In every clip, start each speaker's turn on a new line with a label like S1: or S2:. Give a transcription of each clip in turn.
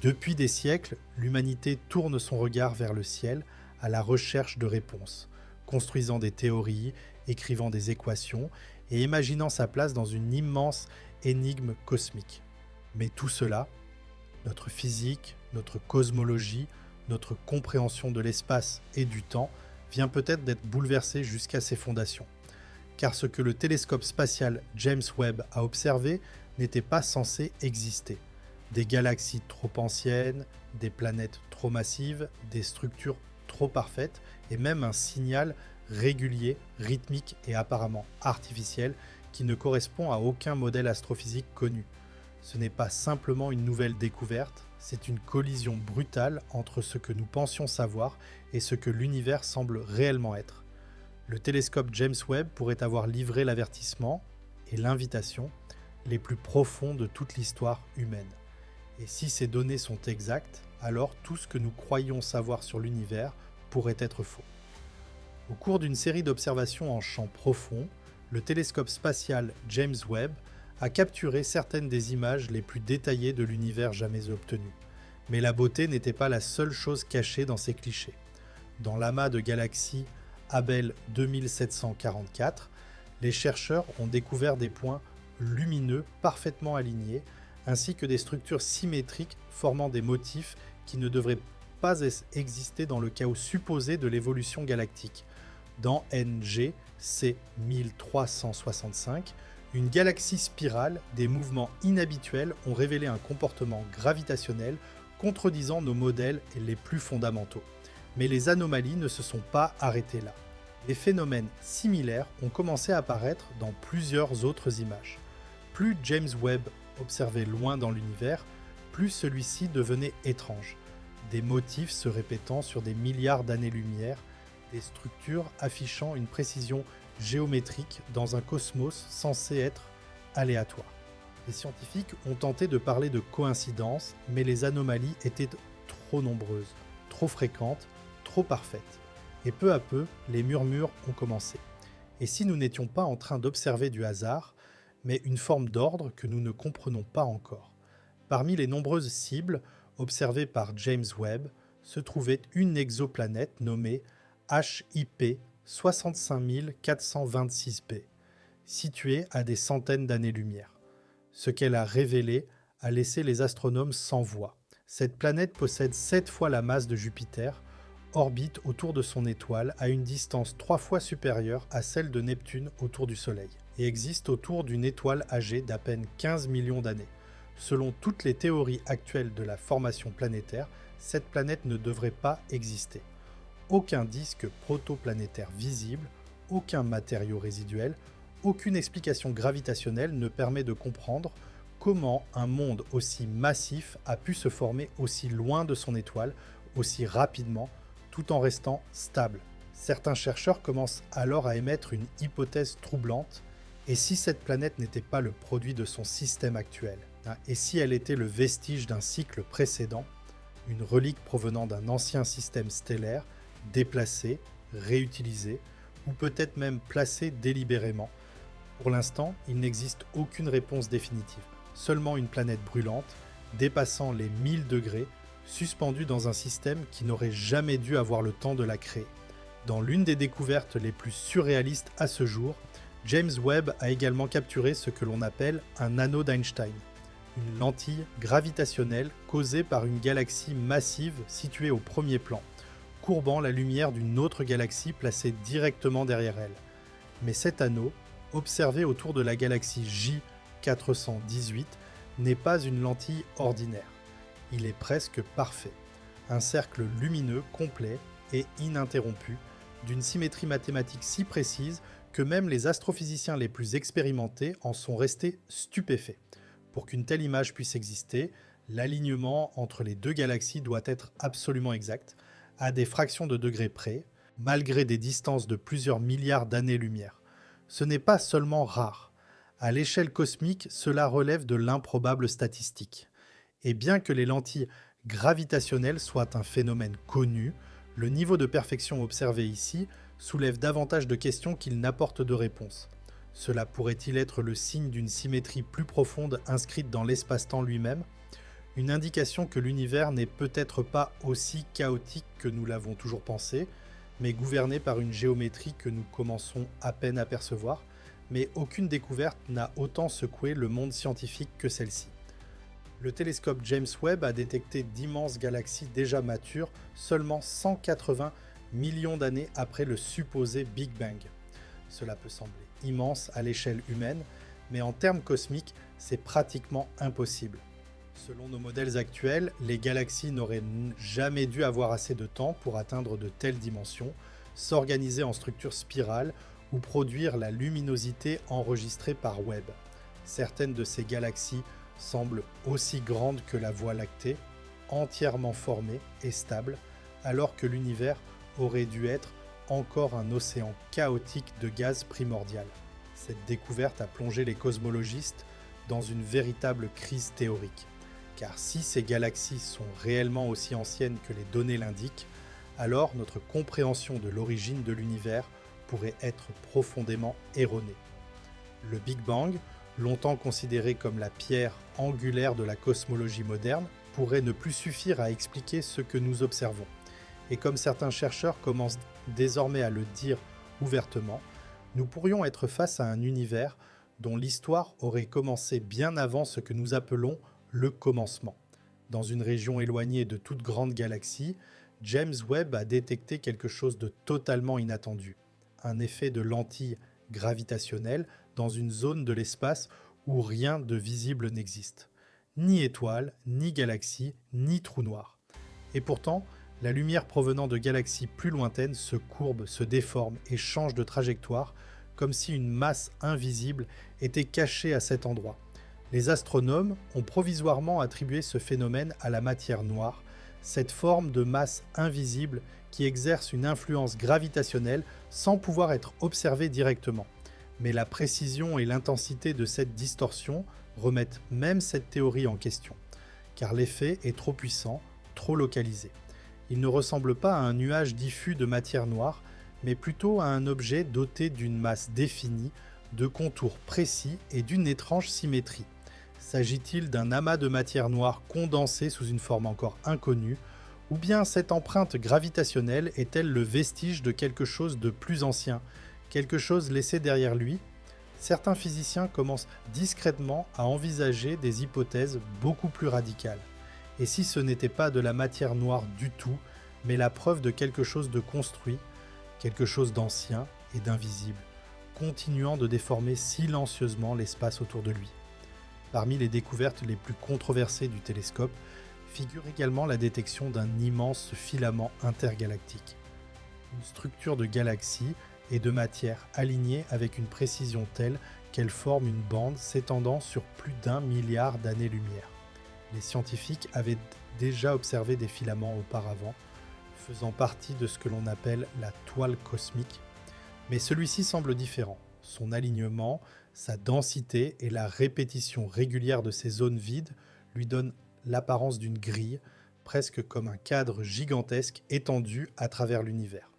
S1: Depuis des siècles, l'humanité tourne son regard vers le ciel à la recherche de réponses, construisant des théories, écrivant des équations et imaginant sa place dans une immense énigme cosmique. Mais tout cela, notre physique, notre cosmologie, notre compréhension de l'espace et du temps, vient peut-être d'être bouleversé jusqu'à ses fondations. Car ce que le télescope spatial James Webb a observé n'était pas censé exister. Des galaxies trop anciennes, des planètes trop massives, des structures trop parfaites et même un signal régulier, rythmique et apparemment artificiel qui ne correspond à aucun modèle astrophysique connu. Ce n'est pas simplement une nouvelle découverte, c'est une collision brutale entre ce que nous pensions savoir et ce que l'univers semble réellement être. Le télescope James Webb pourrait avoir livré l'avertissement et l'invitation les plus profonds de toute l'histoire humaine. Et si ces données sont exactes, alors tout ce que nous croyons savoir sur l'univers pourrait être faux. Au cours d'une série d'observations en champ profond, le télescope spatial James Webb a capturé certaines des images les plus détaillées de l'univers jamais obtenues. Mais la beauté n'était pas la seule chose cachée dans ces clichés. Dans l'amas de galaxies Abell 2744, les chercheurs ont découvert des points lumineux parfaitement alignés, ainsi que des structures symétriques formant des motifs qui ne devraient pas exister dans le chaos supposé de l'évolution galactique. Dans NG C1365, une galaxie spirale, des mouvements inhabituels ont révélé un comportement gravitationnel contredisant nos modèles les plus fondamentaux. Mais les anomalies ne se sont pas arrêtées là. Des phénomènes similaires ont commencé à apparaître dans plusieurs autres images. Plus James Webb observait loin dans l'univers, plus celui-ci devenait étrange. Des motifs se répétant sur des milliards d'années-lumière, des structures affichant une précision géométrique dans un cosmos censé être aléatoire. Les scientifiques ont tenté de parler de coïncidence, mais les anomalies étaient trop nombreuses, trop fréquentes, trop parfaites. Et peu à peu, les murmures ont commencé. Et si nous n'étions pas en train d'observer du hasard, mais une forme d'ordre que nous ne comprenons pas encore? Parmi les nombreuses cibles observées par James Webb, se trouvait une exoplanète nommée HIP 65426b, située à des centaines d'années-lumière. Ce qu'elle a révélé a laissé les astronomes sans voix. Cette planète possède 7 fois la masse de Jupiter, orbite autour de son étoile à une distance 3 fois supérieure à celle de Neptune autour du Soleil, et existe autour d'une étoile âgée d'à peine 15 millions d'années. Selon toutes les théories actuelles de la formation planétaire, cette planète ne devrait pas exister. Aucun disque protoplanétaire visible, aucun matériau résiduel, aucune explication gravitationnelle ne permet de comprendre comment un monde aussi massif a pu se former aussi loin de son étoile, aussi rapidement, tout en restant stable. Certains chercheurs commencent alors à émettre une hypothèse troublante. Et si cette planète n'était pas le produit de son système actuel? Et si elle était le vestige d'un cycle précédent, une relique provenant d'un ancien système stellaire, déplacé, réutilisé, ou peut-être même placé délibérément? Pour l'instant, il n'existe aucune réponse définitive. Seulement une planète brûlante, dépassant les 1000 degrés, suspendue dans un système qui n'aurait jamais dû avoir le temps de la créer. Dans l'une des découvertes les plus surréalistes à ce jour, James Webb a également capturé ce que l'on appelle un anneau d'Einstein, une lentille gravitationnelle causée par une galaxie massive située au premier plan, courbant la lumière d'une autre galaxie placée directement derrière elle. Mais cet anneau, observé autour de la galaxie J418, n'est pas une lentille ordinaire. Il est presque parfait, un cercle lumineux complet et ininterrompu, d'une symétrie mathématique si précise que même les astrophysiciens les plus expérimentés en sont restés stupéfaits. Pour qu'une telle image puisse exister, l'alignement entre les deux galaxies doit être absolument exact, à des fractions de degrés près, malgré des distances de plusieurs milliards d'années-lumière. Ce n'est pas seulement rare. À l'échelle cosmique, cela relève de l'improbable statistique. Et bien que les lentilles gravitationnelles soient un phénomène connu, le niveau de perfection observé ici soulève davantage de questions qu'il n'apporte de réponses. Cela pourrait-il être le signe d'une symétrie plus profonde inscrite dans l'espace-temps lui-même? une indication que l'univers n'est peut-être pas aussi chaotique que nous l'avons toujours pensé, mais gouverné par une géométrie que nous commençons à peine à percevoir, mais aucune découverte n'a autant secoué le monde scientifique que celle-ci. Le télescope James Webb a détecté d'immenses galaxies déjà matures seulement 180 millions d'années après le supposé Big Bang. Cela peut sembler immense à l'échelle humaine, mais en termes cosmiques, c'est pratiquement impossible. Selon nos modèles actuels, les galaxies n'auraient jamais dû avoir assez de temps pour atteindre de telles dimensions, s'organiser en structure spirale ou produire la luminosité enregistrée par Webb. Certaines de ces galaxies semblent aussi grandes que la Voie lactée, entièrement formées et stables, alors que l'univers aurait dû être encore un océan chaotique de gaz primordial. Cette découverte a plongé les cosmologistes dans une véritable crise théorique. Car si ces galaxies sont réellement aussi anciennes que les données l'indiquent, alors notre compréhension de l'origine de l'univers pourrait être profondément erronée. Le Big Bang, longtemps considéré comme la pierre angulaire de la cosmologie moderne, pourrait ne plus suffire à expliquer ce que nous observons. Et comme certains chercheurs commencent désormais à le dire ouvertement, nous pourrions être face à un univers dont l'histoire aurait commencé bien avant ce que nous appelons le commencement. Dans une région éloignée de toute grande galaxie, James Webb a détecté quelque chose de totalement inattendu. Un effet de lentille gravitationnelle dans une zone de l'espace où rien de visible n'existe. Ni étoile, ni galaxie, ni trou noir. Et pourtant, la lumière provenant de galaxies plus lointaines se courbe, se déforme et change de trajectoire, comme si une masse invisible était cachée à cet endroit. Les astronomes ont provisoirement attribué ce phénomène à la matière noire, cette forme de masse invisible qui exerce une influence gravitationnelle sans pouvoir être observée directement. Mais la précision et l'intensité de cette distorsion remettent même cette théorie en question, car l'effet est trop puissant, trop localisé. Il ne ressemble pas à un nuage diffus de matière noire, mais plutôt à un objet doté d'une masse définie, de contours précis et d'une étrange symétrie. S'agit-il d'un amas de matière noire condensée sous une forme encore inconnue, ou bien cette empreinte gravitationnelle est-elle le vestige de quelque chose de plus ancien, quelque chose laissé derrière lui? Certains physiciens commencent discrètement à envisager des hypothèses beaucoup plus radicales. Et si ce n'était pas de la matière noire du tout, mais la preuve de quelque chose de construit, quelque chose d'ancien et d'invisible, continuant de déformer silencieusement l'espace autour de lui. Parmi les découvertes les plus controversées du télescope figure également la détection d'un immense filament intergalactique. Une structure de galaxie et de matière alignée avec une précision telle qu'elle forme une bande s'étendant sur plus d'1 milliard d'années-lumière. Les scientifiques avaient déjà observé des filaments auparavant, faisant partie de ce que l'on appelle la toile cosmique, mais celui-ci semble différent. Son alignement, sa densité et la répétition régulière de ces zones vides lui donnent l'apparence d'une grille, presque comme un cadre gigantesque étendu à travers l'univers.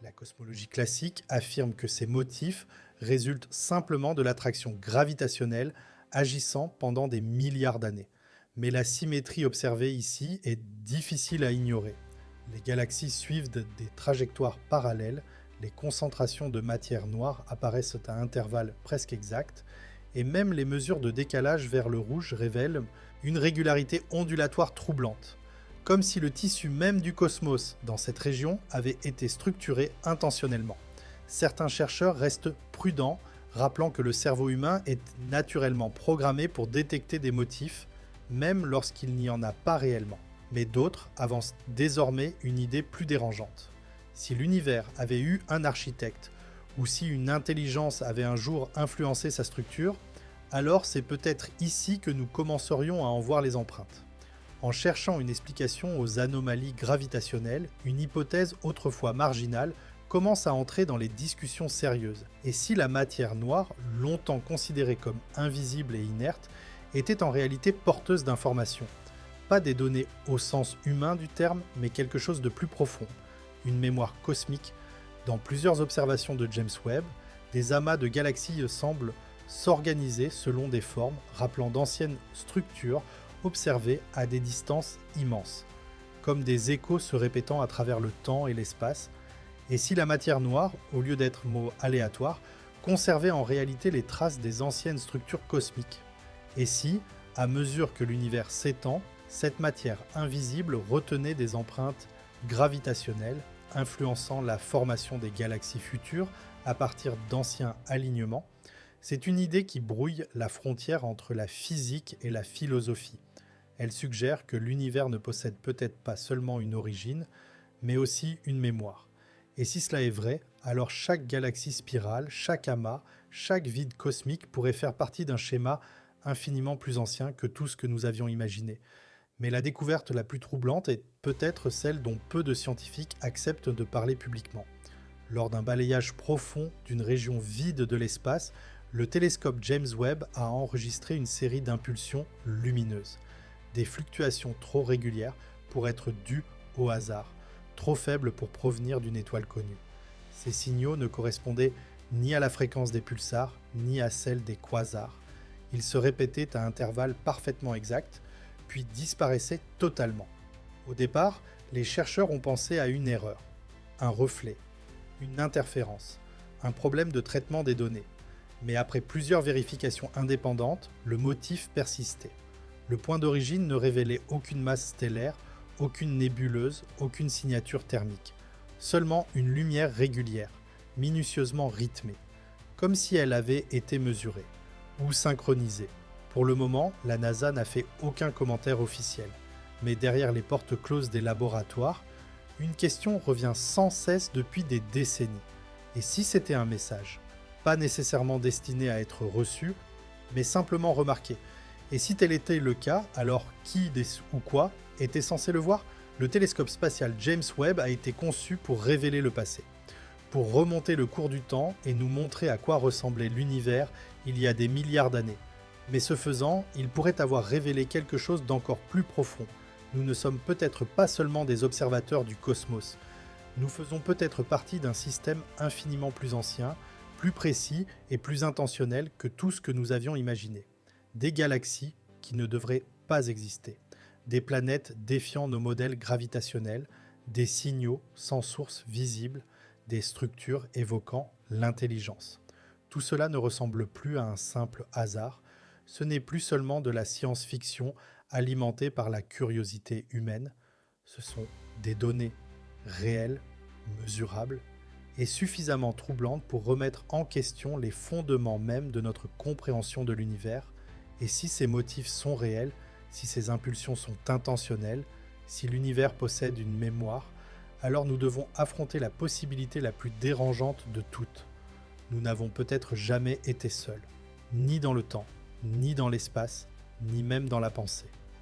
S1: La cosmologie classique affirme que ces motifs résultent simplement de l'attraction gravitationnelle agissant pendant des milliards d'années. Mais la symétrie observée ici est difficile à ignorer. Les galaxies suivent des trajectoires parallèles, les concentrations de matière noire apparaissent à intervalles presque exacts, et même les mesures de décalage vers le rouge révèlent une régularité ondulatoire troublante, comme si le tissu même du cosmos dans cette région avait été structuré intentionnellement. Certains chercheurs restent prudents, rappelant que le cerveau humain est naturellement programmé pour détecter des motifs, même lorsqu'il n'y en a pas réellement. Mais d'autres avancent désormais une idée plus dérangeante. Si l'univers avait eu un architecte, ou si une intelligence avait un jour influencé sa structure, alors c'est peut-être ici que nous commencerions à en voir les empreintes. En cherchant une explication aux anomalies gravitationnelles, une hypothèse autrefois marginale commence à entrer dans les discussions sérieuses. Et si la matière noire, longtemps considérée comme invisible et inerte, était en réalité porteuse d'informations? Pas des données au sens humain du terme, mais quelque chose de plus profond. Une mémoire cosmique. Dans plusieurs observations de James Webb, des amas de galaxies semblent s'organiser selon des formes rappelant d'anciennes structures observés à des distances immenses, comme des échos se répétant à travers le temps et l'espace. Et si la matière noire, au lieu d'être mot aléatoire, conservait en réalité les traces des anciennes structures cosmiques? Et si, à mesure que l'univers s'étend, cette matière invisible retenait des empreintes gravitationnelles, influençant la formation des galaxies futures à partir d'anciens alignements? C'est une idée qui brouille la frontière entre la physique et la philosophie. Elle suggère que l'univers ne possède peut-être pas seulement une origine, mais aussi une mémoire. Et si cela est vrai, alors chaque galaxie spirale, chaque amas, chaque vide cosmique pourrait faire partie d'un schéma infiniment plus ancien que tout ce que nous avions imaginé. Mais la découverte la plus troublante est peut-être celle dont peu de scientifiques acceptent de parler publiquement. Lors d'un balayage profond d'une région vide de l'espace, le télescope James Webb a enregistré une série d'impulsions lumineuses. Des fluctuations trop régulières pour être dues au hasard, trop faibles pour provenir d'une étoile connue. Ces signaux ne correspondaient ni à la fréquence des pulsars, ni à celle des quasars. Ils se répétaient à intervalles parfaitement exacts, puis disparaissaient totalement. Au départ, les chercheurs ont pensé à une erreur, un reflet, une interférence, un problème de traitement des données. Mais après plusieurs vérifications indépendantes, le motif persistait. Le point d'origine ne révélait aucune masse stellaire, aucune nébuleuse, aucune signature thermique. Seulement une lumière régulière, minutieusement rythmée, comme si elle avait été mesurée ou synchronisée. Pour le moment, la NASA n'a fait aucun commentaire officiel. Mais derrière les portes closes des laboratoires, une question revient sans cesse depuis des décennies. Et si c'était un message? Pas nécessairement destiné à être reçu, mais simplement remarqué. Et si tel était le cas, alors qui ou quoi était censé le voir? Le télescope spatial James Webb a été conçu pour révéler le passé, pour remonter le cours du temps et nous montrer à quoi ressemblait l'univers il y a des milliards d'années. Mais ce faisant, il pourrait avoir révélé quelque chose d'encore plus profond. Nous ne sommes peut-être pas seulement des observateurs du cosmos. Nous faisons peut-être partie d'un système infiniment plus ancien, plus précis et plus intentionnel que tout ce que nous avions imaginé. Des galaxies qui ne devraient pas exister. Des planètes défiant nos modèles gravitationnels, des signaux sans source visible, des structures évoquant l'intelligence. Tout cela ne ressemble plus à un simple hasard. Ce n'est plus seulement de la science-fiction alimentée par la curiosité humaine. Ce sont des données réelles, mesurables et suffisamment troublantes pour remettre en question les fondements mêmes de notre compréhension de l'univers. Et si ces motifs sont réels, si ces impulsions sont intentionnelles, si l'univers possède une mémoire, alors nous devons affronter la possibilité la plus dérangeante de toutes. Nous n'avons peut-être jamais été seuls, ni dans le temps, ni dans l'espace, ni même dans la pensée.